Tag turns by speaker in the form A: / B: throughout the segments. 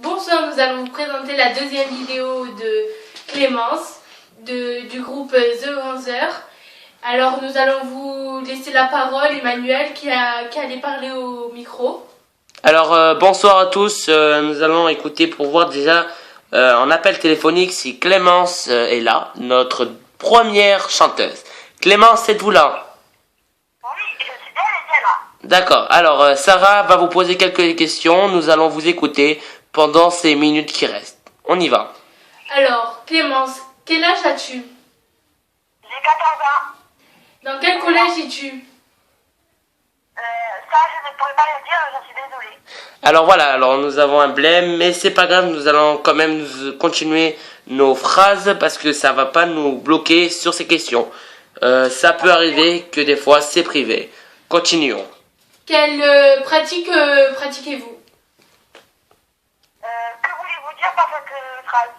A: Bonsoir, nous allons vous présenter la deuxième vidéo de Clémence du groupe The 11h. Alors nous allons vous laisser la parole, Emmanuel qui allait parler au micro.
B: Alors bonsoir à tous, nous allons écouter pour voir déjà en appel téléphonique si Clémence est là, notre première chanteuse. Clémence, êtes-vous là?
C: Oui, je suis bien là.
B: D'accord, alors Sarah va vous poser quelques questions, nous allons vous écouter pendant ces minutes qui restent. On y va.
A: Alors Clémence, quel âge as-tu?
C: J'ai 14 ans.
A: Dans quel collège es-tu?
C: Ça, je ne pourrais pas le dire, je suis désolée.
B: Alors voilà, alors nous avons un blême, mais c'est pas grave, nous allons quand même continuer nos phrases parce que ça va pas nous bloquer sur ces questions. Ça peut arriver que des fois c'est privé. Continuons.
A: Quelle pratique pratiquez-vous?
C: Que voulez-vous dire par cette phrase?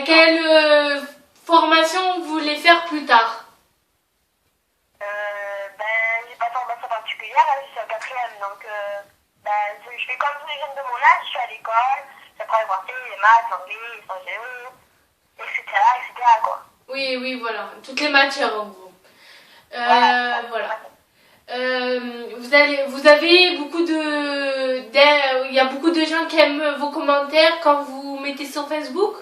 A: Quelle formation vous voulez faire plus tard?
C: J'ai pas de formation particulière, là, je suis en quatrième, donc je fais comme tous les jeunes de mon âge, je suis à l'école, j'apprends le français, les maths, l'anglais, l'histoire géo, etc., quoi.
A: Oui, voilà, toutes les matières en gros. Voilà. Vous avez beaucoup il y a beaucoup de gens qui aiment vos commentaires quand vous mettez sur Facebook?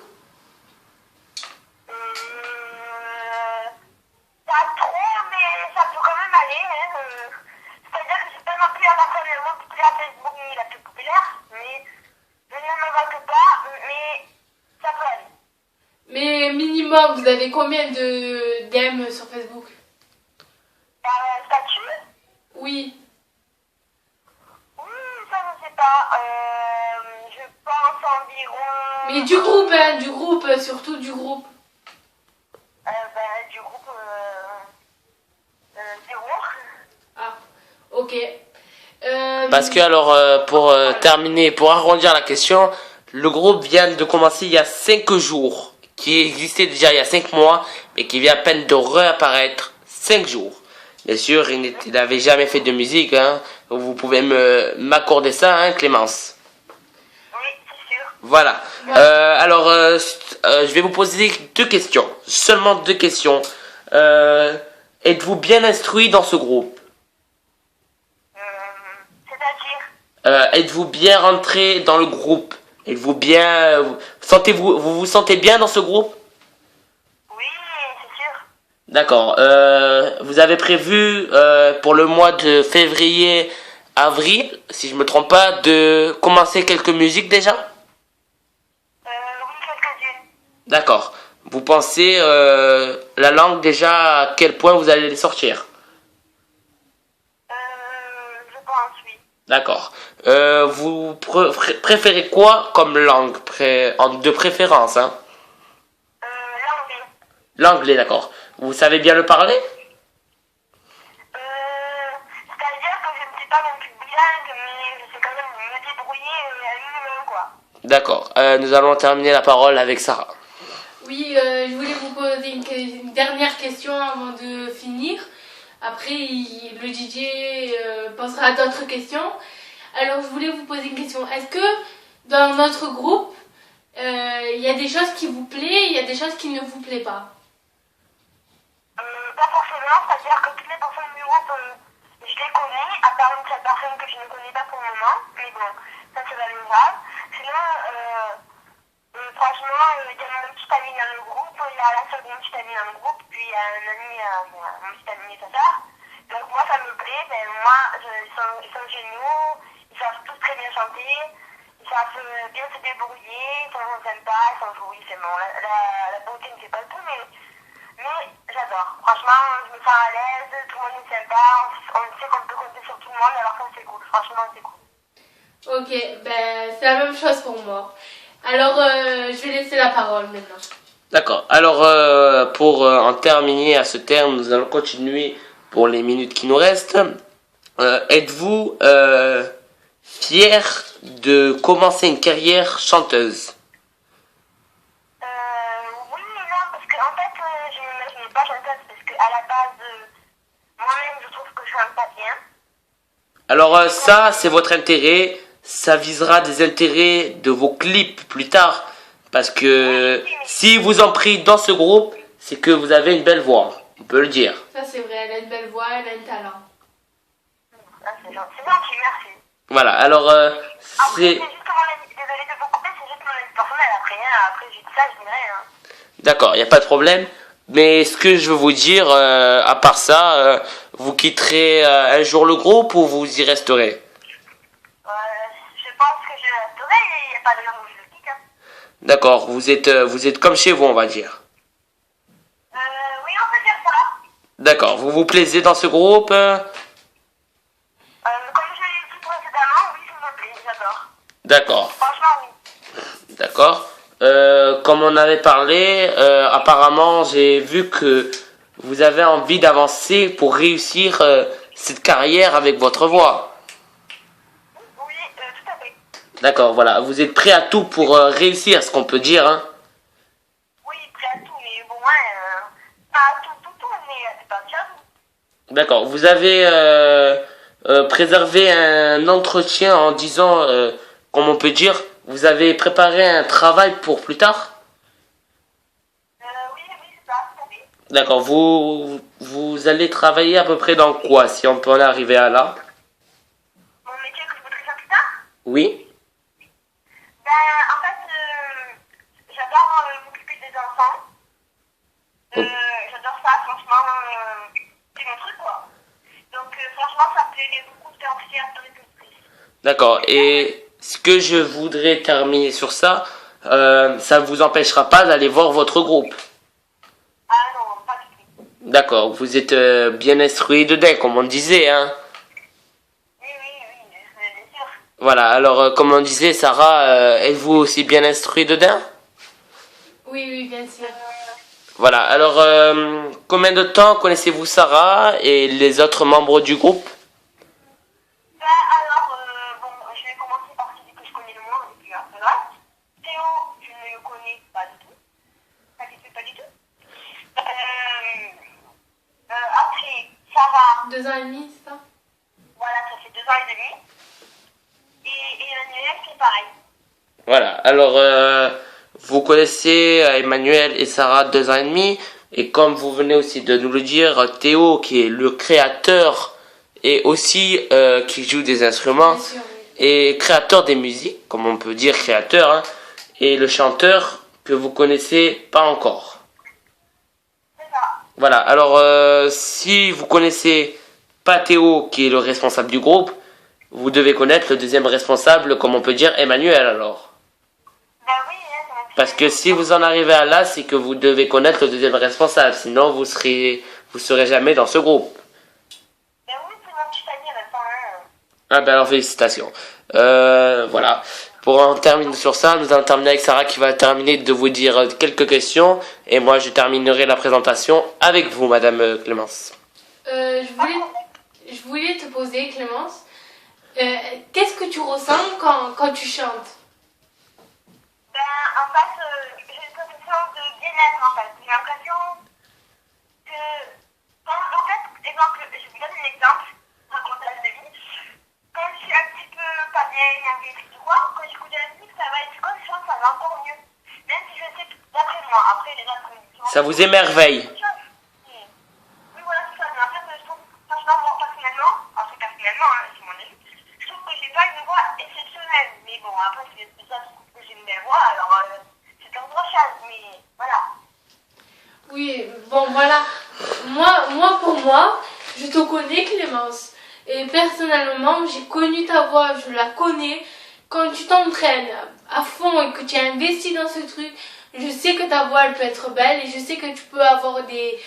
C: Pas trop, mais ça peut quand même aller. C'est-à-dire que je suis pas non plus la personne la moins populaire Facebook ni la plus populaire, mais je ne me vote pas, mais ça peut aller.
A: Mais minimum, vous avez combien d'aimes sur Facebook?
C: Par statut?
A: Oui.
C: Oui, ça je sais pas. Je pense environ...
A: Mais du groupe, hein, du groupe, surtout du groupe.
C: Du groupe... 0.
A: Ah, ok.
B: Parce que alors pour terminer, pour arrondir la question, le groupe vient de commencer il y a 5 jours, qui existait déjà il y a 5 mois, mais qui vient à peine de réapparaître 5 jours. Bien sûr, il n'avait jamais fait de musique, hein. Vous pouvez m'accorder ça, hein, Clémence?
C: Oui, c'est sûr.
B: Voilà. Je vais vous poser 2 questions, seulement 2 questions. Êtes-vous bien instruit dans ce groupe?
C: C'est-à-dire?
B: Êtes-vous bien rentré dans le groupe? Êtes-vous bien... vous vous sentez bien dans ce groupe?
C: Oui, c'est sûr.
B: D'accord. Vous avez prévu pour le mois de février, avril, si je me trompe pas, de commencer quelques musiques déjà?
C: Oui, quelques-unes.
B: D'accord. Vous pensez la langue déjà à quel point vous allez les sortir?
C: Je pense, oui.
B: D'accord. Vous préférez quoi comme langue de préférence, hein?
C: L'anglais.
B: L'anglais, d'accord. Vous savez bien le parler?
C: C'est-à-dire que je ne suis pas non plus bilingue, mais je sais quand même me débrouiller un minimum, quoi.
B: D'accord. Nous allons terminer la parole avec Sarah.
A: Oui, je voulais vous poser une dernière question avant de finir. Après, le DJ posera d'autres questions. Alors, je voulais vous poser une question. Est-ce que dans notre groupe, il y a des choses qui vous plaisent, il y a des choses qui ne vous plaisent pas?
C: Pas forcément, c'est-à-dire que toutes les personnes du groupe, je les connais, à part une seule personne que je ne connais pas pour le moment, mais bon, ça c'est pas grave. Sinon, franchement, il y a mon petit ami dans le groupe, il y a la seule de mon petit ami dans le groupe, puis il y a un ami, mon petit ami et tout ça. Donc moi ça me plaît, ils sont géniaux, ils savent tous très bien chanter, ils savent bien se débrouiller, ils sont sympas, ils sont jolis, c'est bon. La beauté ne fait pas le tout, mais j'adore. Franchement, je me sens à l'aise, tout le monde est sympa, on sait qu'on peut compter sur tout le monde, alors ça c'est cool, franchement c'est cool.
A: Ok, c'est la même chose pour moi. Alors, je vais laisser la parole maintenant.
B: D'accord. Alors, pour en terminer à ce terme, nous allons continuer pour les minutes qui nous restent. Êtes-vous fier de commencer une carrière chanteuse?
C: Oui et non, parce qu'en fait, je ne m'imaginais pas chanteuse, parce qu'à la base, moi-même, je trouve que je chante pas bien.
B: Alors ça, c'est votre intérêt. ça visera des intérêts de vos clips plus tard. Parce que si vous en prenez dans ce groupe, c'est que vous avez une belle voix, on peut le dire.
A: Ça c'est vrai, elle a une belle voix, elle a un talent.
C: Ah, c'est gentil, merci.
B: Voilà, alors
C: Après,
B: c'est...
C: c'est juste désolé de vous couper, c'est juste mon avis personnel. Après j'ai dit ça, je dirais.
B: D'accord, il n'y a pas de problème. Mais ce que je veux vous dire, à part ça, vous quitterez un jour le groupe ou vous y resterez?
C: Je pense que je resterai, il n'y a pas de raison que je le quitte.
B: D'accord, vous êtes comme chez vous, on va dire.
C: Oui, on peut dire ça.
B: D'accord, vous vous plaisez dans ce groupe?
C: Comme je l'ai dit précédemment, oui, ça me plaît, j'adore.
B: D'accord,
C: Franchement, oui.
B: d'accord. Comme on avait parlé, apparemment j'ai vu que vous avez envie d'avancer pour réussir cette carrière avec votre voix.
C: Oui, tout à fait.
B: D'accord, voilà, vous êtes prêt à tout pour réussir, ce qu'on peut dire, hein?
C: Oui, prêt à tout, mais bon, pas à tout, mais c'est pas bien.
B: D'accord, vous avez préservé un entretien en disant, comme on peut dire, vous avez préparé un travail pour plus tard?
C: Oui, c'est ça, tout à fait.
B: D'accord, vous allez travailler à peu près dans quoi, si on peut en arriver à là?
C: Mon métier que je voudrais faire plus tard?
B: Oui?
C: En fait, j'adore m'occuper des enfants. J'adore ça, franchement, c'est mon truc, quoi. Donc, franchement, ça me plaît beaucoup de faire aussi agricultrice.
B: D'accord, et ce que je voudrais terminer sur ça, ça ne vous empêchera pas d'aller voir votre groupe.
C: Ah non, pas du tout.
B: D'accord, vous êtes bien instruit dedans, comme on disait, hein?
C: Oui, bien sûr.
B: Voilà, alors comme on disait, Sarah, êtes-vous aussi bien instruit dedans?
A: Oui, bien sûr.
B: Voilà, alors combien de temps connaissez-vous Sarah et les autres membres du groupe?
C: Bon, je vais commencer par celui que je connais le moins, et puis après le reste. Théo, je ne le connais pas du tout. Pas du tout. Après, Sarah,
A: 2 ans et demi, c'est ça?
C: voilà, ça fait 2 ans et demi. Et Emmanuel, c'est pareil.
B: Voilà, alors vous connaissez Emmanuel et Sarah 2 ans et demi, et comme vous venez aussi de nous le dire, Théo qui est le créateur et aussi qui joue des instruments
A: Bien sûr, oui.
B: et créateur des musiques, comme on peut dire créateur, hein, et le chanteur que vous connaissez pas encore.
C: C'est ça.
B: Voilà, alors si vous connaissez pas Théo qui est le responsable du groupe, vous devez connaître le deuxième responsable, comme on peut dire Emmanuel alors.
C: Ben oui, ça m'a
B: Parce que si vous en arrivez à là, c'est que vous devez connaître le deuxième responsable, sinon vous serez jamais dans ce groupe.
C: Ben oui, c'est mon petit ami en même temps.
B: Ah ben alors félicitations. Voilà. Pour en terminer sur ça, nous allons terminer avec Sarah qui va terminer de vous dire quelques questions et moi je terminerai la présentation avec vous, Madame Clémence.
A: Je voulais te poser, Clémence, qu'est-ce que tu ressens quand tu chantes?
C: En fait, j'ai une sensation de bien-être en fait. J'ai l'impression que, en fait, exemple, je vous donne un exemple, racontage de vie. Quand je suis un petit peu pas bien énervée ou quoi, quand j'écoute de la musique, ça va être quand je chante, ça va encore mieux. Même si je sais tout d'après moi, après les autres.
B: Ça vous émerveille.
C: Oui, voilà, c'est ça. Mais en fait, je trouve, franchement, moi, personnellement, c'est mon avis, je trouve que j'ai pas une voix exceptionnelle. Mais bon, après, c'est ça, je trouve que j'ai une belle voix, alors c'est autre chose, mais voilà.
A: Oui, bon voilà. Pour moi, je te connais, Clémence. Et personnellement, j'ai connu ta voix, je la connais. Quand tu t'entraînes à fond et que tu es investi dans ce truc, je sais que ta voix elle peut être belle et je sais que tu peux avoir des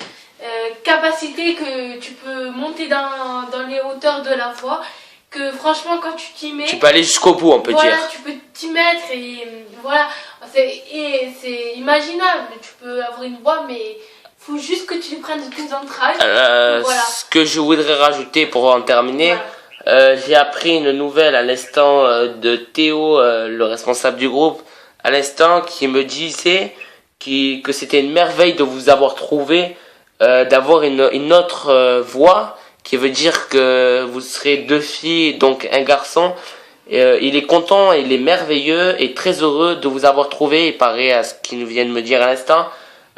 A: capacités, que tu peux monter dans les hauteurs de la voix. Que franchement, quand tu t'y mets,
B: Tu peux aller jusqu'au bout, on peut
A: voilà,
B: dire.
A: tu peux t'y mettre et voilà. C'est imaginable. Tu peux avoir une voix, mais faut juste que tu lui prennes de tes entrailles. Voilà.
B: Ce que je voudrais rajouter pour en terminer,
A: Voilà.
B: j'ai appris une nouvelle à l'instant de Théo, le responsable du groupe, à l'instant qui me disait que c'était une merveille de vous avoir trouvé, d'avoir une autre voix, qui veut dire que vous serez 2 filles, donc un garçon, Il est content, il est merveilleux et très heureux de vous avoir trouvé, il paraît à ce qu'il vient de me dire à l'instant,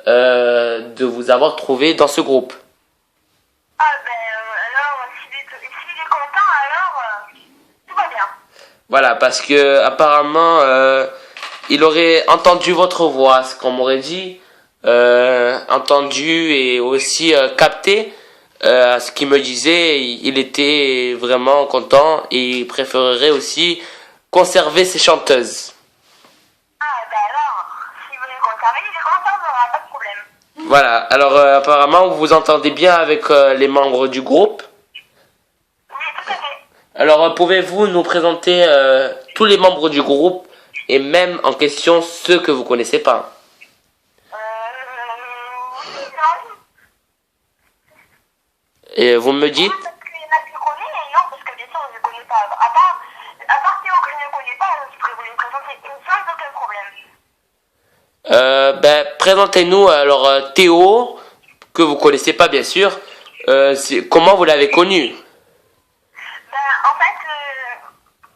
B: de vous avoir trouvé dans ce groupe.
C: Ah ben alors, s'il est content, alors tout va bien.
B: Voilà, parce que apparemment, il aurait entendu votre voix, ce qu'on m'aurait dit, entendu et aussi capté ce qu'il me disait. Il était vraiment content et il préférerait aussi conserver ses chanteuses.
C: Ah ben alors, s'il veut les conserver, il les conservera, pas de problème.
B: Voilà, alors apparemment vous vous entendez bien avec les membres du groupe.
C: Oui, tout à fait.
B: Alors pouvez-vous nous présenter tous les membres du groupe et même en question ceux que vous connaissez pas?
C: Oui, non.
B: Et vous me dites?
C: Parce qu'il y en a que je connais, et non, parce que bien sûr, je ne connais pas. À part Théo que je ne connais pas, je pourrais vous les présenter sans aucun problème.
B: Ben, présentez-nous alors Théo, que vous connaissez pas bien sûr. Comment vous l'avez connu?
C: Ben, en fait,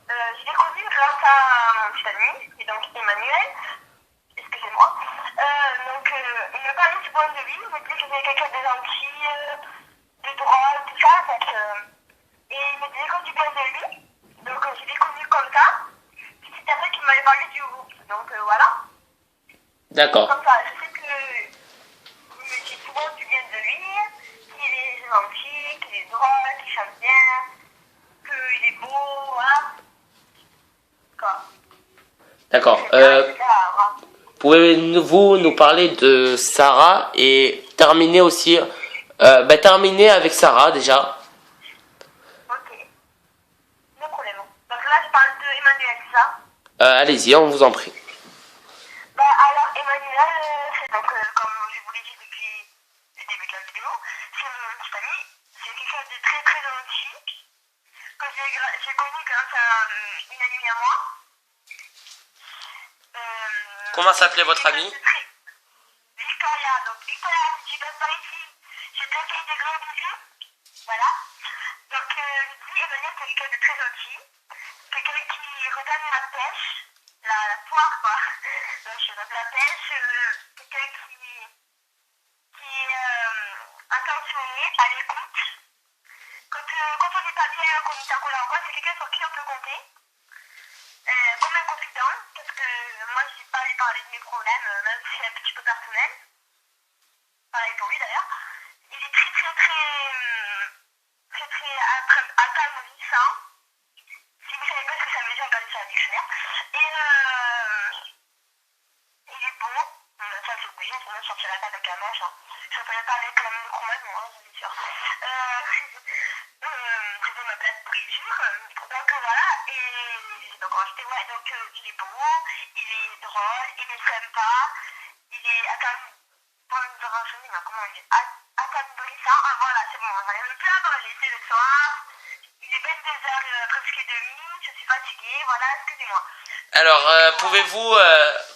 C: je l'ai connu grâce à mon petit ami, et donc Emmanuel. Excusez-moi. Donc, il m'a parlé du point de vue, il m'a dit que j'étais quelqu'un de gentil, de drôle, tout ça. Donc, et il me disait comme du bien de lui. Donc, je l'ai connu comme ça. Puis c'est après qu'il m'avait parlé du groupe. Donc, voilà.
B: D'accord.
C: Comme ça, je sais que il me dit souvent du bien de lui, qu'il est gentil, qu'il est drôle, qu'il chante bien, qu'il est beau, voilà. Quoi.
B: D'accord. Pouvez-vous nous parler de Sarah et terminer aussi, terminer avec Sarah déjà.
C: Ok. No problème. Donc là, je parle de Emmanuel, c'est ça?
B: Allez-y, on vous en prie.
C: Bah, alors, Emmanuel, c'est donc, comme je vous l'ai dit depuis le début de la vidéo, c'est mon petit ami. C'est quelqu'un de très très gentil, que j'ai connu grâce à une amie à moi.
B: Comment s'appelait votre amie?
C: Victoria. Donc, Victoria, si tu passes par ici, je te fais des gros bisous. Voilà. Donc, je dis, Emmanuel, c'est quelqu'un de très gentil. Quelqu'un qui redonne la pêche, la poire, quoi. Donc, je donne la pêche. Quelqu'un qui est attentionné, à l'écoute. Quand on n'est pas bien, qu'on est en colère ou quoi, c'est quelqu'un sur qui on peut compter. Comme un confident, parce que moi, je n'ai pas lui parler de mes problèmes, même si c'est un petit peu personnel. Pareil pour lui d'ailleurs. Il est très attendrissant. Si vous ne savez pas ce que ça veut dire, regardez sur le dictionnaire. Et il est beau. Ça, c'est obligé, sinon je ne sortirais pas avec un manche. Je ne sortirais pas avec un micro-manche, moi, c'est sûr. C'était ma place brisure. Donc voilà. Et donc, ouais, donc il est beau, il est drôle, il est sympa, il est comment on dit, attendrissant. Ah voilà, c'est bon, on va le plus avoir laissé le soir. Il est 22h presque et demie, je suis fatiguée, voilà, excusez-moi.
B: Alors, pouvez-vous,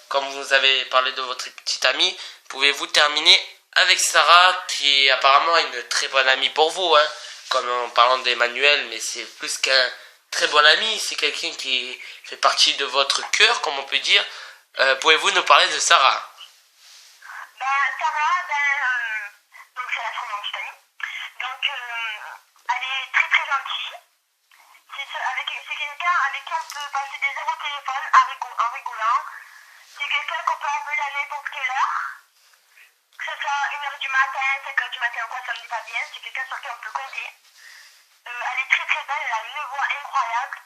B: comme vous avez parlé de votre petite amie, pouvez-vous terminer avec Sarah, qui est apparemment une très bonne amie pour vous, hein, comme en parlant d'Emmanuel, mais c'est plus qu'un très bon ami, c'est quelqu'un qui fait partie de votre cœur, comme on peut dire. Pouvez-vous nous parler de Sarah?
C: Sarah, donc c'est la fille de mon petit ami. Donc, elle est très très gentille. C'est quelqu'un avec qui on peut passer des heures au téléphone en rigolant. C'est quelqu'un qu'on peut appeler à n'importe quelle heure. Que ce soit 1h du matin, 5h du matin ou quoi, ça me dit pas bien. C'est quelqu'un sur qui on peut compter. Elle est très très belle, elle a une voix incroyable.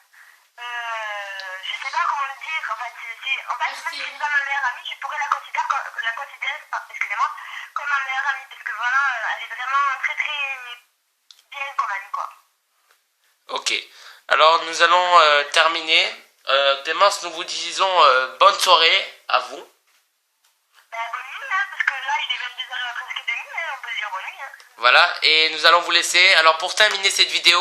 C: Je sais pas comment le dire. En fait, même si c'est pas ma meilleure amie, je pourrais la considérer excusez-moi, comme ma meilleure amie. Parce que voilà, elle est vraiment très très bien comme amie, quoi.
B: Ok. Alors, nous allons terminer. Clémence, nous vous disons bonne soirée à vous.
C: Bonne nuit, hein, parce que là, il est 22h presque demi, hein, on peut dire bonne nuit. Hein.
B: Voilà, et nous allons vous laisser. Alors, pour terminer cette vidéo,